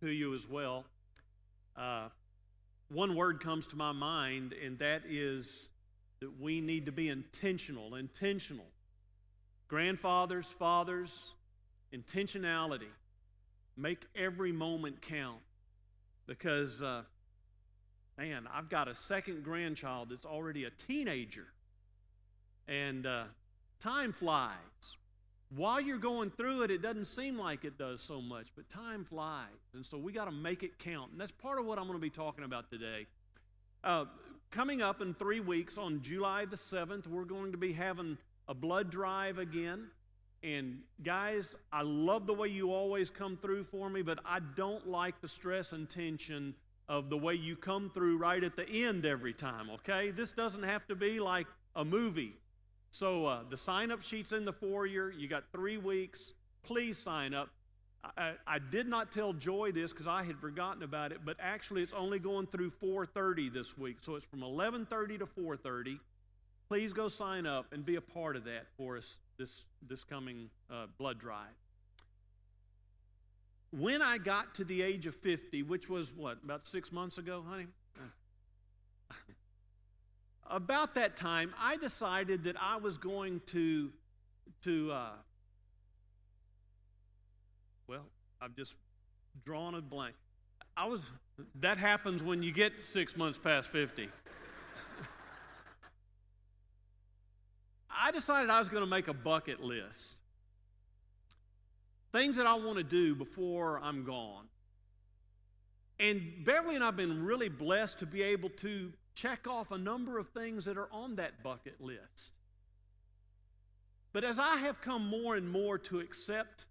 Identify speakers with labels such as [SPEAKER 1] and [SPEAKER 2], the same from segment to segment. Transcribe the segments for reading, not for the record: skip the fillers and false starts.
[SPEAKER 1] to you as well. Uh, One word comes to my mind, and that is that we need to be intentional. Intentional. Grandfathers, fathers, intentionality. Make every moment count. Because, man, I've got a second grandchild that's already a teenager. And time flies. While you're going through it, it doesn't seem like it does so much, but time flies. And so we got to make it count. And that's part of what I'm going to be talking about today. Coming up in 3 weeks on July the 7th, we're going to be having a blood drive again. And guys, I love the way you always come through for me, but I don't like the stress and tension of the way you come through right at the end every time, okay? This doesn't have to be like a movie. So the sign-up sheet's in the foyer. You got 3 weeks. Please sign up. I did not tell Joy this because I had forgotten about it, but actually it's only going through 4:30 this week. So it's from 11:30 to 4:30. Please go sign up and be a part of that for us this coming blood drive. When I got to the age of 50, which was what, about 6 months ago, honey? About that time, I decided that I was going to well, I've just drawn a blank. That happens when you get 6 months past 50. I decided I was going to make a bucket list. Things that I want to do before I'm gone. And Beverly and I have been really blessed to be able to check off a number of things that are on that bucket list. But as I have come more and more to accept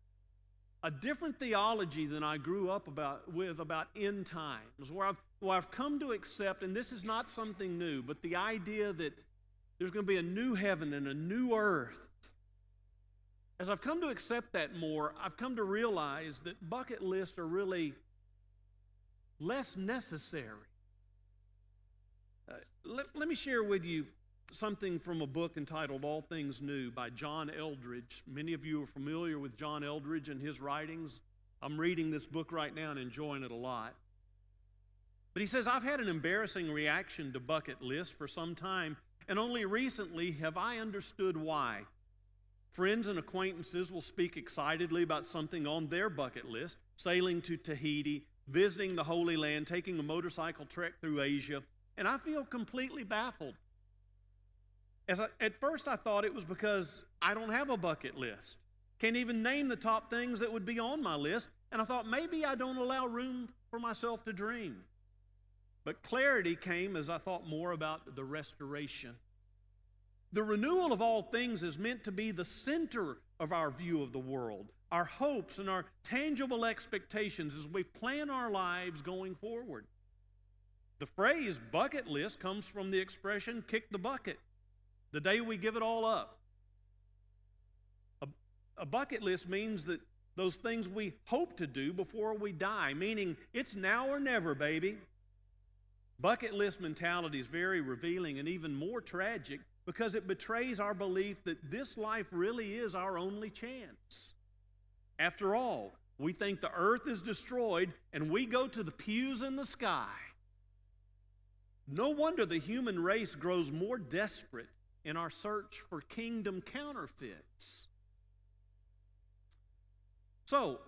[SPEAKER 1] a different theology than I grew up with about end times, where I've come to accept, and this is not something new, but the idea that there's going to be a new heaven and a new earth. As I've come to accept that more, I've come to realize that bucket lists are really less necessary. Let me share with you something from a book entitled All Things New by John Eldredge. Many of you are familiar with John Eldredge and his writings. I'm reading this book right now and enjoying it a lot. But he says, I've had an embarrassing reaction to bucket lists for some time, and only recently have I understood why. Friends and acquaintances will speak excitedly about something on their bucket list, sailing to Tahiti, visiting the Holy Land, taking a motorcycle trek through Asia, and I feel completely baffled. At first I thought it was because I don't have a bucket list. Can't even name the top things that would be on my list, and I thought maybe I don't allow room for myself to dream. But clarity came as I thought more about the restoration. The renewal of all things is meant to be the center of our view of the world, our hopes and our tangible expectations as we plan our lives going forward. The phrase bucket list comes from the expression kick the bucket, the day we give it all up. A bucket list means that those things we hope to do before we die, meaning it's now or never, baby. Bucket list mentality is very revealing and even more tragic because it betrays our belief that this life really is our only chance. After all, we think the earth is destroyed and we go to the pews in the sky. No wonder the human race grows more desperate in our search for kingdom counterfeits. So,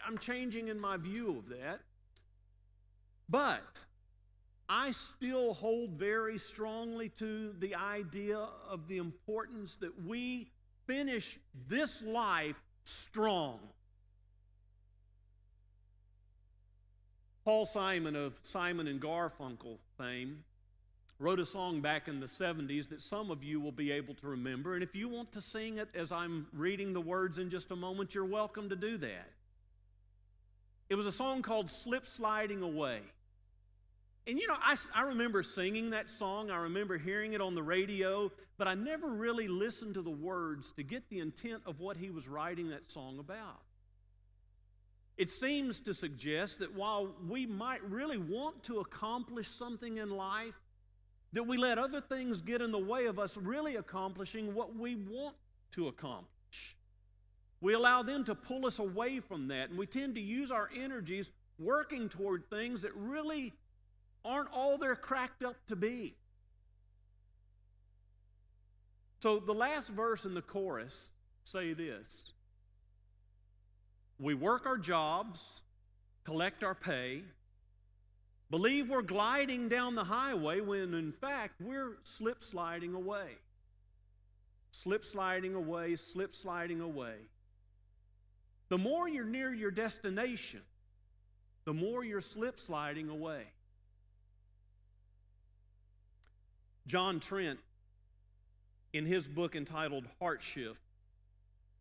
[SPEAKER 1] I'm changing in my view of that, but I still hold very strongly to the idea of the importance that we finish this life strong. Paul Simon of Simon and Garfunkel fame wrote a song back in the 70s that some of you will be able to remember, and if you want to sing it as I'm reading the words in just a moment, you're welcome to do that. It was a song called Slip Sliding Away. And you know, I remember singing that song, I remember hearing it on the radio, but I never really listened to the words to get the intent of what he was writing that song about. It seems to suggest that while we might really want to accomplish something in life, that we let other things get in the way of us really accomplishing what we want to accomplish. We allow them to pull us away from that, and we tend to use our energies working toward things that really aren't all they're cracked up to be. So the last verse in the chorus say this: we work our jobs, collect our pay, believe we're gliding down the highway when in fact we're slip-sliding away. Slip-sliding away, slip-sliding away. The more you're near your destination, the more you're slip-sliding away. John Trent, in his book entitled Heart Shift,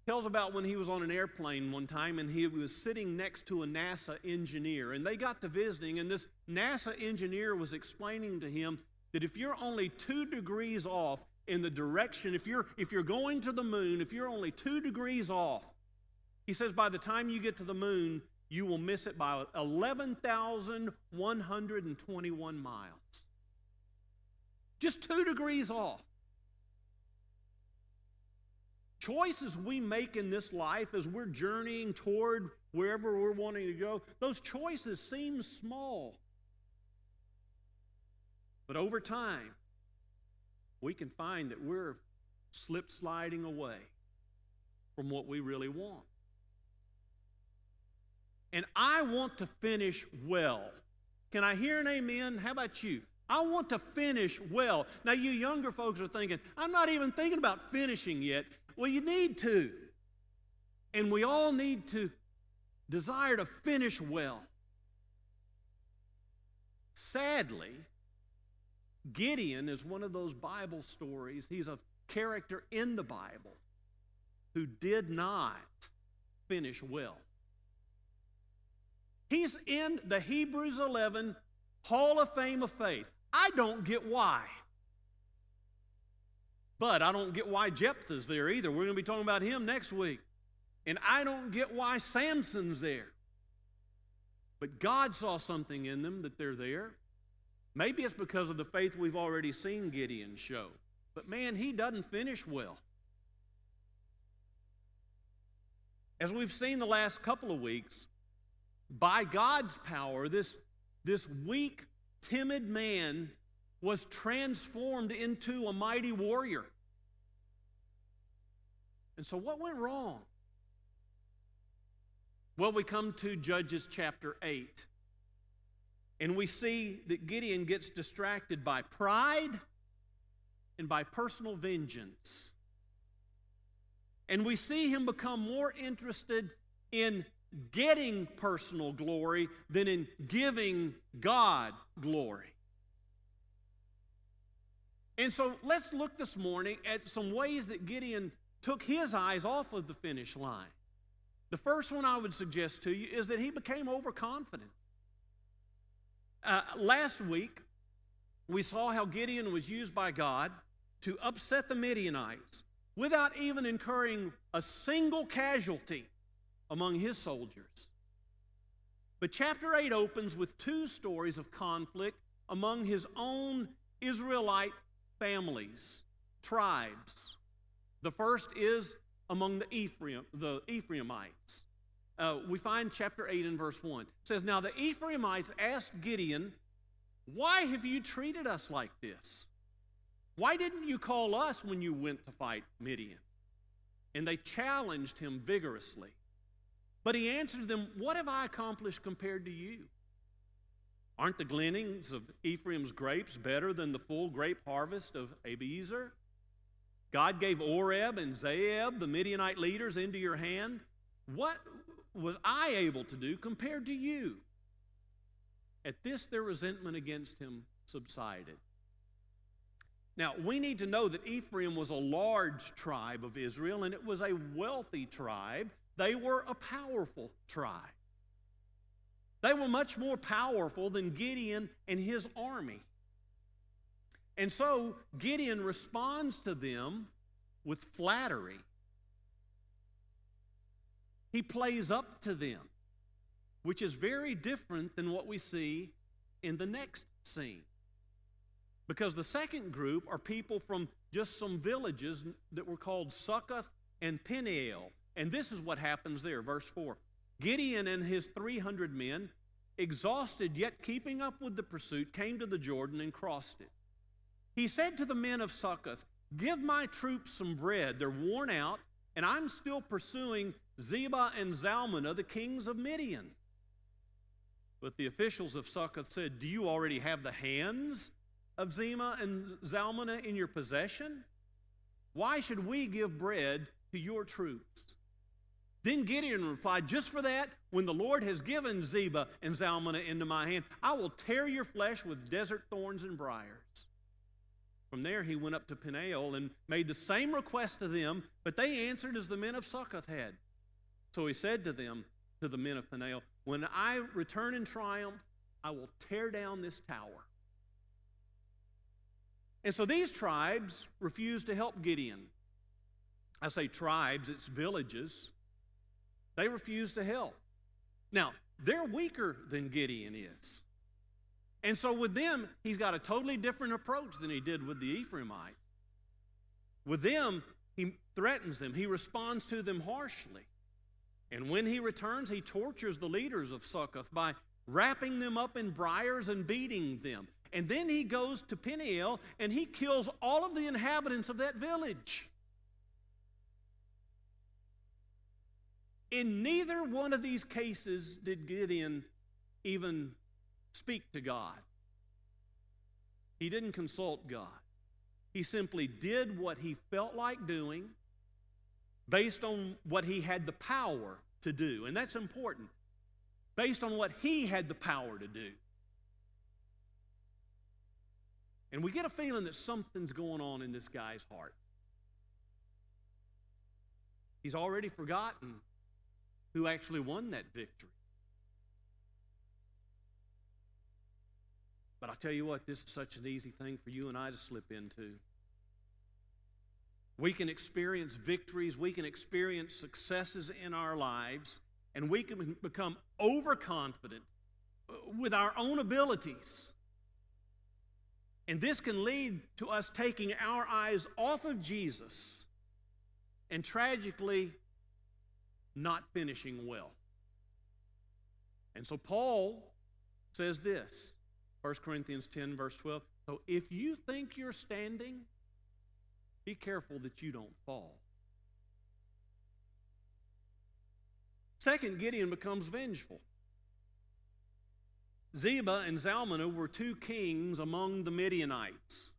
[SPEAKER 1] tells about when he was on an airplane one time and he was sitting next to a NASA engineer, and they got to visiting, and this NASA engineer was explaining to him that if you're only 2 degrees off in the direction, if you're going to the moon, if you're only 2 degrees off, he says by the time you get to the moon, you will miss it by 11,121 miles. Just 2 degrees off. Choices we make in this life as we're journeying toward wherever we're wanting to go, those choices seem small. But over time, we can find that we're slip-sliding away from what we really want. And I want to finish well. Can I hear an amen? How about you? I want to finish well. Now, you younger folks are thinking, I'm not even thinking about finishing yet. Well, you need to. And we all need to desire to finish well. Sadly, Gideon is one of those Bible stories. He's a character in the Bible who did not finish well. He's in the Hebrews 11 Hall of Fame of Faith. I don't get why. But I don't get why Jephthah's there either. We're going to be talking about him next week. And I don't get why Samson's there. But God saw something in them that they're there. Maybe it's because of the faith we've already seen Gideon show. But man, he doesn't finish well. As we've seen the last couple of weeks, by God's power, this weak, timid man was transformed into a mighty warrior. And so what went wrong? Well, we come to Judges chapter 8. And we see that Gideon gets distracted by pride and by personal vengeance. And we see him become more interested in getting personal glory than in giving God glory. And so let's look this morning at some ways that Gideon took his eyes off of the finish line. The first one I would suggest to you is that he became overconfident. Last week, we saw how Gideon was used by God to upset the Midianites without even incurring a single casualty among his soldiers. But chapter 8 opens with 2 stories of conflict among his own Israelite families, tribes. The first is among the Ephraimites. We find chapter 8 in verse 1. It says, "Now the Ephraimites asked Gideon, 'Why have you treated us like this? Why didn't you call us when you went to fight Midian?' And they challenged him vigorously. But he answered them, 'What have I accomplished compared to you? Aren't the gleanings of Ephraim's grapes better than the full grape harvest of Abiezer? God gave Oreb and Zeeb, the Midianite leaders, into your hand. What was I able to do compared to you?' At this, their resentment against him subsided." Now, we need to know that Ephraim was a large tribe of Israel, and it was a wealthy tribe. They were a powerful tribe. They were much more powerful than Gideon and his army. And so Gideon responds to them with flattery. He plays up to them, which is very different than what we see in the next scene. Because the second group are people from just some villages that were called Succoth and Peniel. And this is what happens there, verse 4. Gideon and his 300 men, exhausted yet keeping up with the pursuit, came to the Jordan and crossed it. He said to the men of Succoth, "Give my troops some bread. They're worn out, and I'm still pursuing Zebah and Zalmunna, the kings of Midian." But the officials of Succoth said, "Do you already have the hands of Zebah and Zalmunna in your possession? Why should we give bread to your troops?" Then Gideon replied, "Just for that, when the Lord has given Zebah and Zalmunna into my hand, I will tear your flesh with desert thorns and briars." From there he went up to Peniel and made the same request to them, but they answered as the men of Succoth had. So he said to them, to the men of Peniel, "When I return in triumph, I will tear down this tower." And so these tribes refused to help Gideon. I say tribes, it's villages. They refused to help. Now, they're weaker than Gideon is. And so with them, he's got a totally different approach than he did with the Ephraimites. With them, he threatens them. He responds to them harshly. And when he returns, he tortures the leaders of Succoth by wrapping them up in briars and beating them. And then he goes to Peniel and he kills all of the inhabitants of that village. In neither one of these cases did Gideon even speak to God. He didn't consult God. He simply did what he felt like doing based on what he had the power to do. And that's important. Based on what he had the power to do. And we get a feeling that something's going on in this guy's heart. He's already forgotten who actually won that victory. But I tell you what, this is such an easy thing for you and I to slip into. We can experience victories, we can experience successes in our lives, and we can become overconfident with our own abilities. And this can lead to us taking our eyes off of Jesus and tragically not finishing well. And so Paul says this, 1 Corinthians 10, verse 12, "So if you think you're standing, be careful that you don't fall." Second, Gideon becomes vengeful. Zebah and Zalmunna were two kings among the Midianites.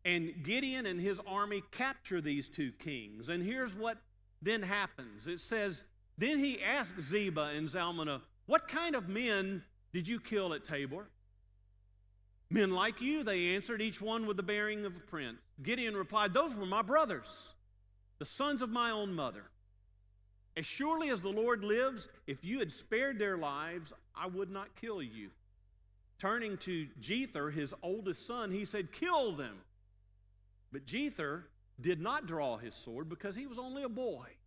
[SPEAKER 1] And Gideon and his army capture these two kings. And here's what then happens. It says, then he asked Zebah and Zalmunna, "What kind of men did you kill at Tabor?" "Men like you," they answered, "each one with the bearing of a prince." Gideon replied, "Those were my brothers, the sons of my own mother. As surely as the Lord lives, if you had spared their lives, I would not kill you." Turning to Jether, his oldest son, he said, "Kill them." But Jether did not draw his sword because he was only a boy,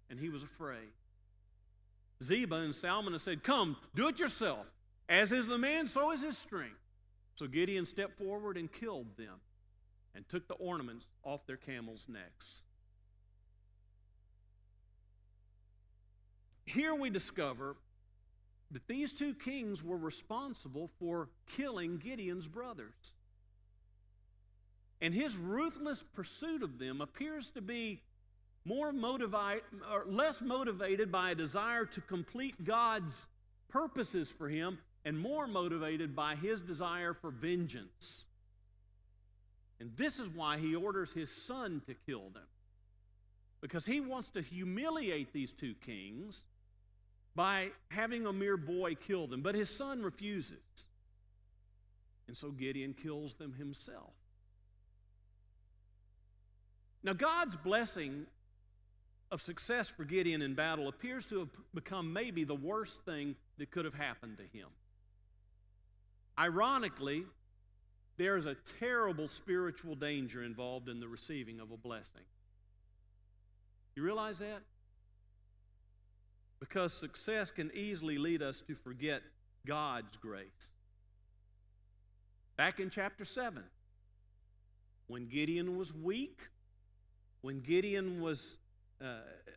[SPEAKER 1] and he was afraid. Zebah and Zalmunna said, "Come, do it yourself. As is the man, so is his strength." So Gideon stepped forward and killed them and took the ornaments off their camels' necks. Here we discover that these two kings were responsible for killing Gideon's brothers. And his ruthless pursuit of them appears to be less motivated by a desire to complete God's purposes for him and more motivated by his desire for vengeance. And this is why he orders his son to kill them, because he wants to humiliate these two kings by having a mere boy kill them. But his son refuses. And so Gideon kills them himself. Now, God's blessing of success for Gideon in battle appears to have become maybe the worst thing that could have happened to him. Ironically, there is a terrible spiritual danger involved in the receiving of a blessing. You realize that? Because success can easily lead us to forget God's grace. Back in chapter 7, when Gideon was weak, when Gideon was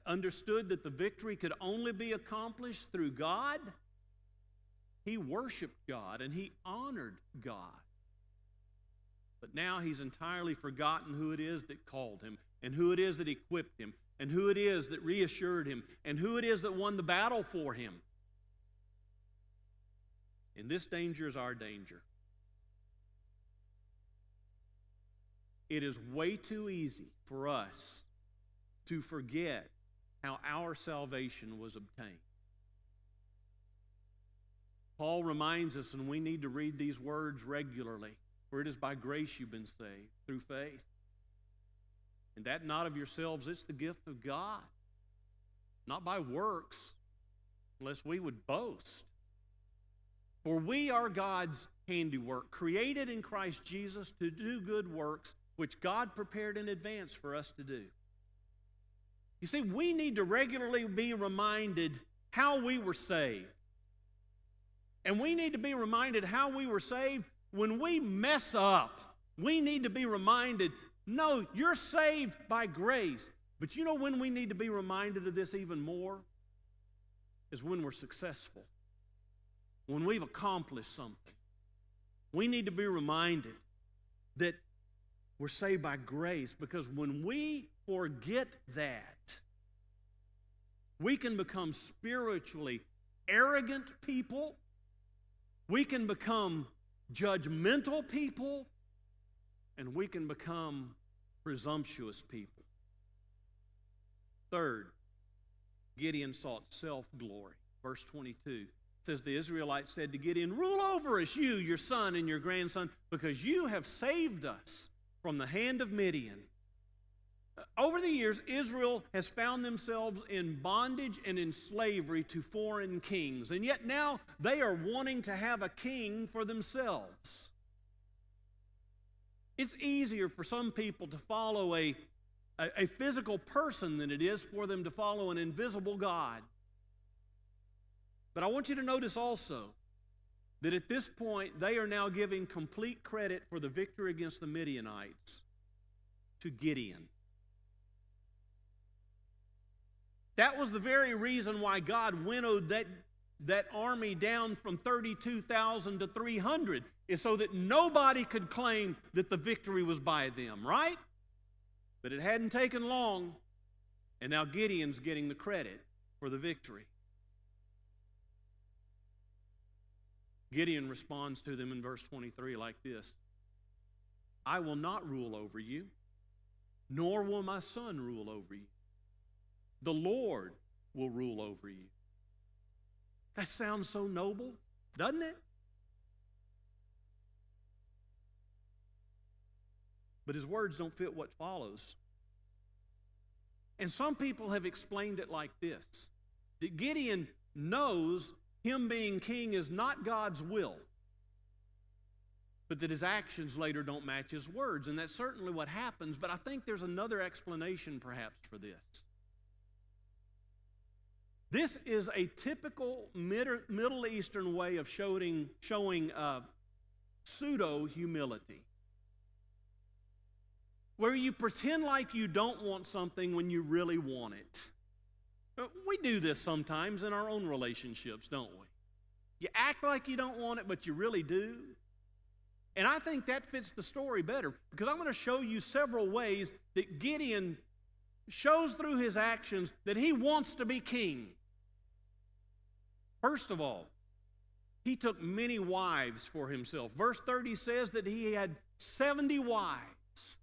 [SPEAKER 1] understood that the victory could only be accomplished through God, he worshiped God and he honored God. But now he's entirely forgotten who it is that called him, and who it is that equipped him, and who it is that reassured him, and who it is that won the battle for him. And this danger is our danger. It is way too easy for us to forget how our salvation was obtained. Paul reminds us, and we need to read these words regularly, for it is by grace you've been saved, through faith. And that not of yourselves, it's the gift of God, not by works, lest we would boast. For we are God's handiwork, created in Christ Jesus to do good works, which God prepared in advance for us to do. You see, we need to regularly be reminded how we were saved. And we need to be reminded how we were saved. When we mess up, we need to be reminded, no, you're saved by grace. But you know when we need to be reminded of this even more? Is when we're successful. When we've accomplished something. We need to be reminded that we're saved by grace, because when we forget that, we can become spiritually arrogant people. We can become judgmental people, and we can become presumptuous people. Third, Gideon sought self-glory. Verse 22 says, the Israelites said to Gideon, rule over us, you, your son, and your grandson, because you have saved us from the hand of Midian. Over the years, Israel has found themselves in bondage and in slavery to foreign kings, and yet now they are wanting to have a king for themselves. It's easier for some people to follow a physical person than it is for them to follow an invisible God. But I want you to notice also that at this point they are now giving complete credit for the victory against the Midianites to Gideon. That was the very reason why God winnowed that army down from 32,000 to 300, is so that nobody could claim that the victory was by them, right? But it hadn't taken long, and now Gideon's getting the credit for the victory. Gideon responds to them in verse 23 like this: I will not rule over you, nor will my son rule over you. The Lord will rule over you. That sounds so noble, doesn't it? But his words don't fit what follows. And some people have explained it like this: that Gideon knows him being king is not God's will, but that his actions later don't match his words. And that's certainly what happens, but I think there's another explanation perhaps for this. This is a typical Middle Eastern way of showing pseudo-humility, where you pretend like you don't want something when you really want it. We do this sometimes in our own relationships, don't we? You act like you don't want it, but you really do. And I think that fits the story better, because I'm going to show you several ways that Gideon shows through his actions that he wants to be king. First of all, he took many wives for himself. Verse 30 says that he had 70 wives.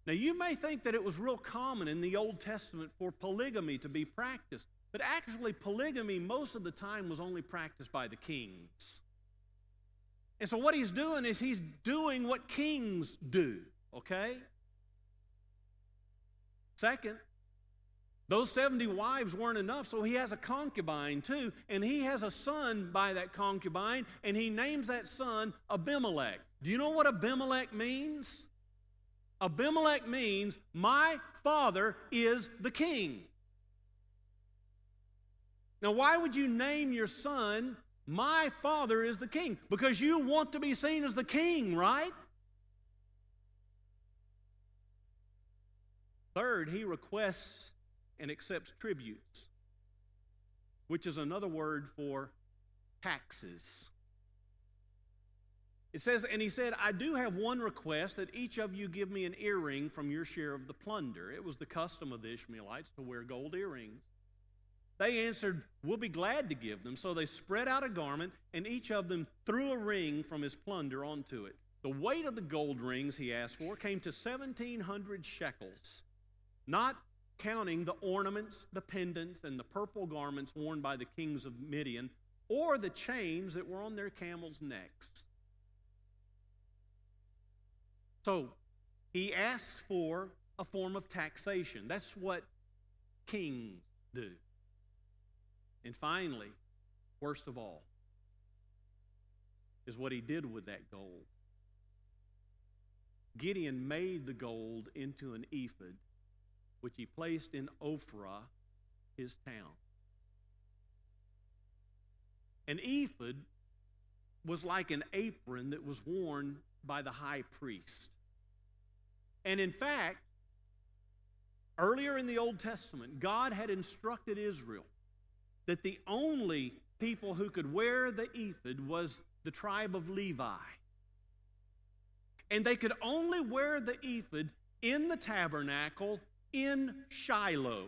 [SPEAKER 1] Now, you may think that it was real common in the Old Testament for polygamy to be practiced, but actually polygamy most of the time was only practiced by the kings. And so what he's doing is he's doing what kings do, okay? Second, those 70 wives weren't enough, so he has a concubine too, and he has a son by that concubine, and he names that son Abimelech. Do you know what Abimelech means? Abimelech means, my father is the king. Now, why would you name your son, my father is the king? Because you want to be seen as the king, right? Third, he requests and accepts tributes, which is another word for taxes. It says, and he said, I do have one request, that each of you give me an earring from your share of the plunder. It was the custom of the Ishmaelites to wear gold earrings. They answered, we'll be glad to give them. So they spread out a garment, and each of them threw a ring from his plunder onto it. The weight of the gold rings he asked for came to 1,700 shekels, not counting the ornaments, the pendants, and the purple garments worn by the kings of Midian, or the chains that were on their camels' necks. So he asked for a form of taxation. That's what kings do. And finally, worst of all, is what he did with that gold. Gideon made the gold into an ephod, which he placed in Ophrah, his town. An ephod was like an apron that was worn by the high priest. And in fact, earlier in the Old Testament, God had instructed Israel that the only people who could wear the ephod was the tribe of Levi. And they could only wear the ephod in the tabernacle in Shiloh.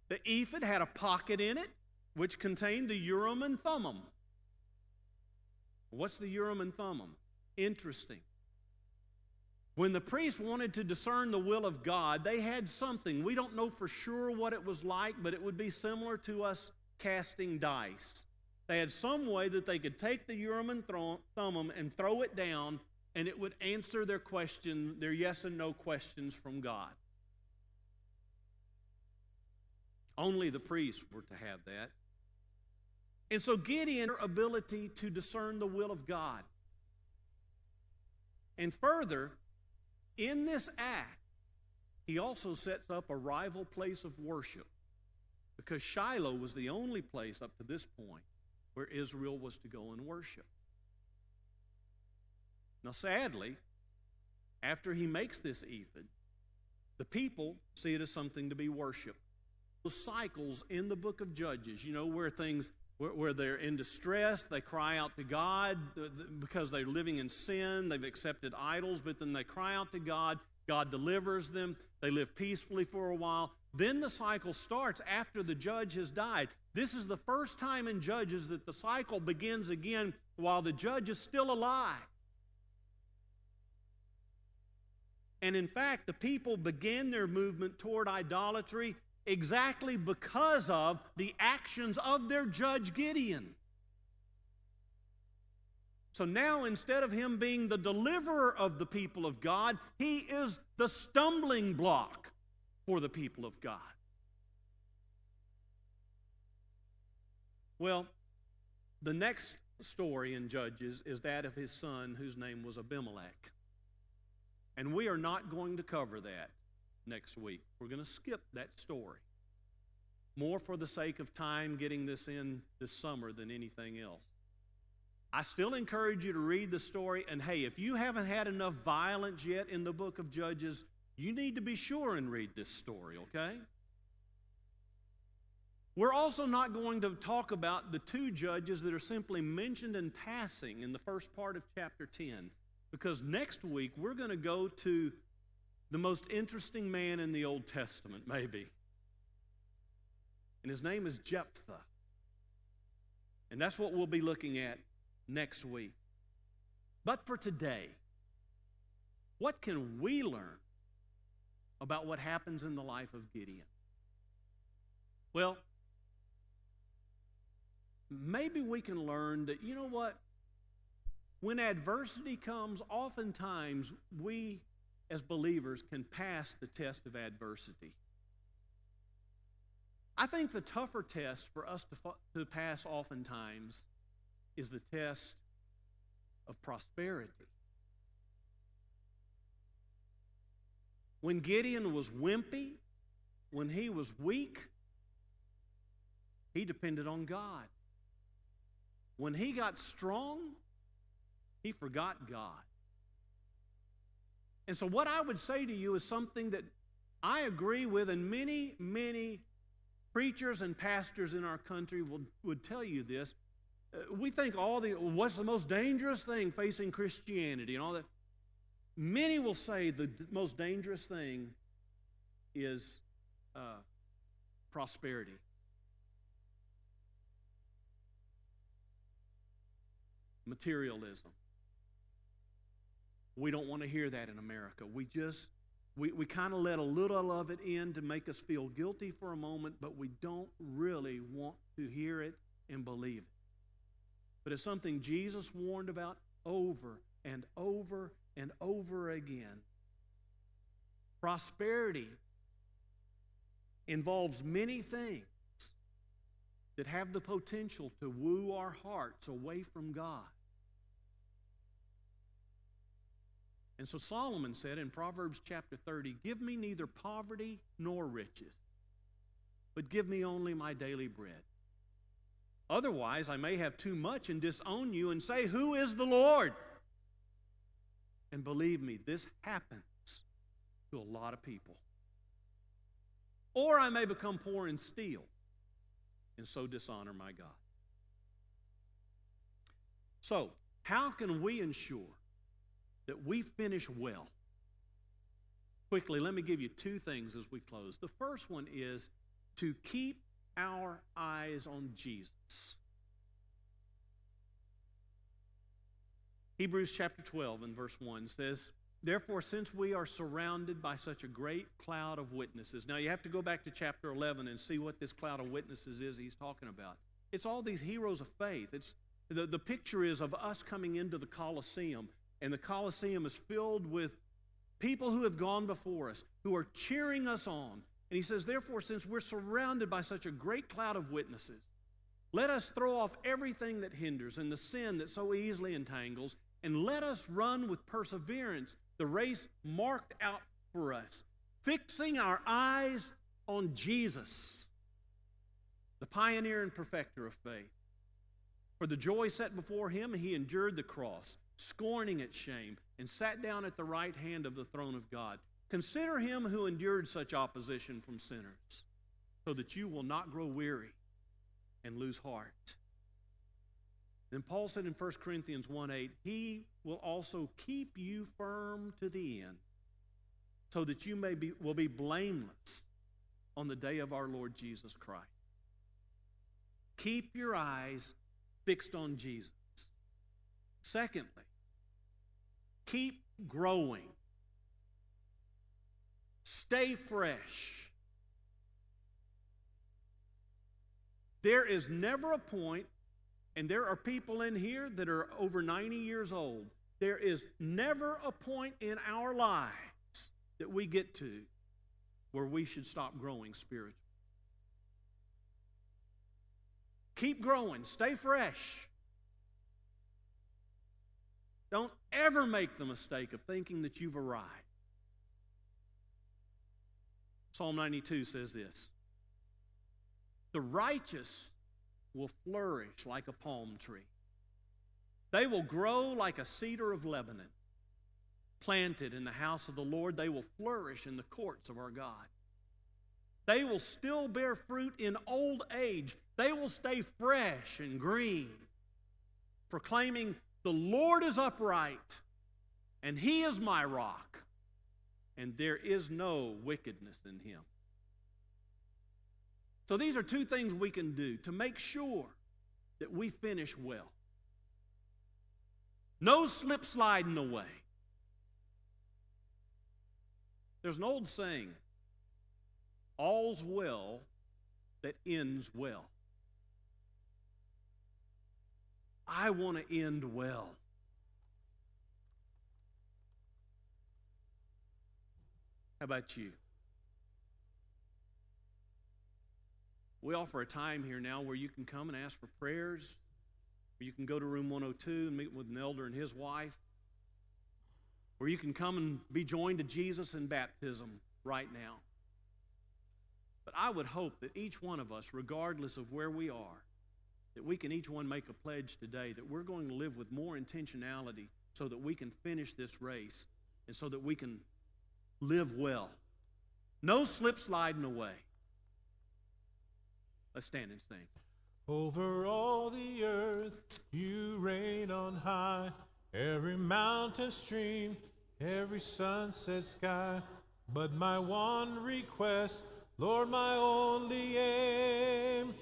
[SPEAKER 1] The ephod had a pocket in it which contained the Urim and Thummim. What's the Urim and Thummim? Interesting. When the priests wanted to discern the will of God, they had something. We don't know for sure what it was like, but it would be similar to us casting dice. They had some way that they could take the Urim and Thummim and throw it down, and it would answer their question, their yes and no questions from God. Only the priests were to have that. And so Gideon's ability to discern the will of God. And further, in this act, he also sets up a rival place of worship, because Shiloh was the only place up to this point where Israel was to go and worship. Now, sadly, after he makes this ephod, the people see it as something to be worshipped. The cycles in the book of Judges, where they're in distress, they cry out to God because they're living in sin, they've accepted idols, but then they cry out to God, God delivers them, they live peacefully for a while. Then the cycle starts after the judge has died. This is the first time in Judges that the cycle begins again while the judge is still alive. And in fact, the people began their movement toward idolatry exactly because of the actions of their judge Gideon. So now, instead of him being the deliverer of the people of God, he is the stumbling block for the people of God. Well, the next story in Judges is that of his son, whose name was Abimelech. And we are not going to cover that next week. We're going to skip that story. More for the sake of time getting this in this summer than anything else. I still encourage you to read the story. And hey, if you haven't had enough violence yet in the book of Judges, you need to be sure and read this story, okay? We're also not going to talk about the two judges that are simply mentioned in passing in the first part of chapter 10. Because next week, we're going to go to the most interesting man in the Old Testament, maybe. And his name is Jephthah. And that's what we'll be looking at next week. But for today, what can we learn about what happens in the life of Gideon? Well, maybe we can learn that, you know what? When adversity comes, oftentimes we as believers can pass the test of adversity. I think the tougher test for us to pass oftentimes is the test of prosperity. When Gideon was wimpy, when he was weak, he depended on God. When he got strong, he forgot God. And so what I would say to you is something that I agree with, and many, many preachers and pastors in our country would tell you this. We think what's the most dangerous thing facing Christianity and all that. Many will say the most dangerous thing is prosperity. Materialism. We don't want to hear that in America. We kind of let a little of it in to make us feel guilty for a moment, but we don't really want to hear it and believe it. But it's something Jesus warned about over and over and over again. Prosperity involves many things that have the potential to woo our hearts away from God. And so Solomon said in Proverbs chapter 30, "Give me neither poverty nor riches, but give me only my daily bread. Otherwise, I may have too much and disown you and say, 'Who is the Lord?'" And believe me, this happens to a lot of people. "Or I may become poor and steal, and so dishonor my God." So, how can we ensure that we finish well? Quickly, let me give you two things as we close. The first one is to keep our eyes on Jesus. Hebrews chapter 12 and verse 1 says, "Therefore, since we are surrounded by such a great cloud of witnesses." Now, you have to go back to chapter 11 and see what this cloud of witnesses is he's talking about. It's all these heroes of faith. It's the picture is of us coming into the Colosseum, and the Colosseum is filled with people who have gone before us, who are cheering us on. And he says, "Therefore, since we're surrounded by such a great cloud of witnesses, let us throw off everything that hinders and the sin that so easily entangles, and let us run with perseverance the race marked out for us, fixing our eyes on Jesus, the pioneer and perfecter of faith. For the joy set before him, he endured the cross, scorning its shame, and sat down at the right hand of the throne of God. Consider him who endured such opposition from sinners, so that you will not grow weary and lose heart." Then Paul said in 1 Corinthians 1:8, "He will also keep you firm to the end, so that you will be blameless on the day of our Lord Jesus Christ." Keep your eyes fixed on Jesus. Secondly, keep growing. Stay fresh. There is never a point, and there are people in here that are over 90 years old, there is never a point in our lives that we get to where we should stop growing spiritually. Keep growing. Stay fresh. Don't ever make the mistake of thinking that you've arrived. Psalm 92 says this, "The righteous will flourish like a palm tree. They will grow like a cedar of Lebanon. Planted in the house of the Lord, they will flourish in the courts of our God. They will still bear fruit in old age. They will stay fresh and green, proclaiming, 'The Lord is upright, and he is my rock, and there is no wickedness in him.'" So these are two things we can do to make sure that we finish well. No slip sliding away. There's an old saying, "All's well that ends well." I want to end well. How about you? We offer a time here now where you can come and ask for prayers, or you can go to room 102 and meet with an elder and his wife, or you can come and be joined to Jesus in baptism right now. But I would hope that each one of us, regardless of where we are, that we can each one make a pledge today that we're going to live with more intentionality so that we can finish this race and so that we can live well No slip sliding away. Let's stand and sing.
[SPEAKER 2] Over all the earth you reign on high, every mountain stream, every sunset sky. But my one request, Lord, my only aim,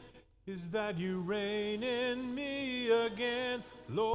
[SPEAKER 2] is that you reign in me again, Lord.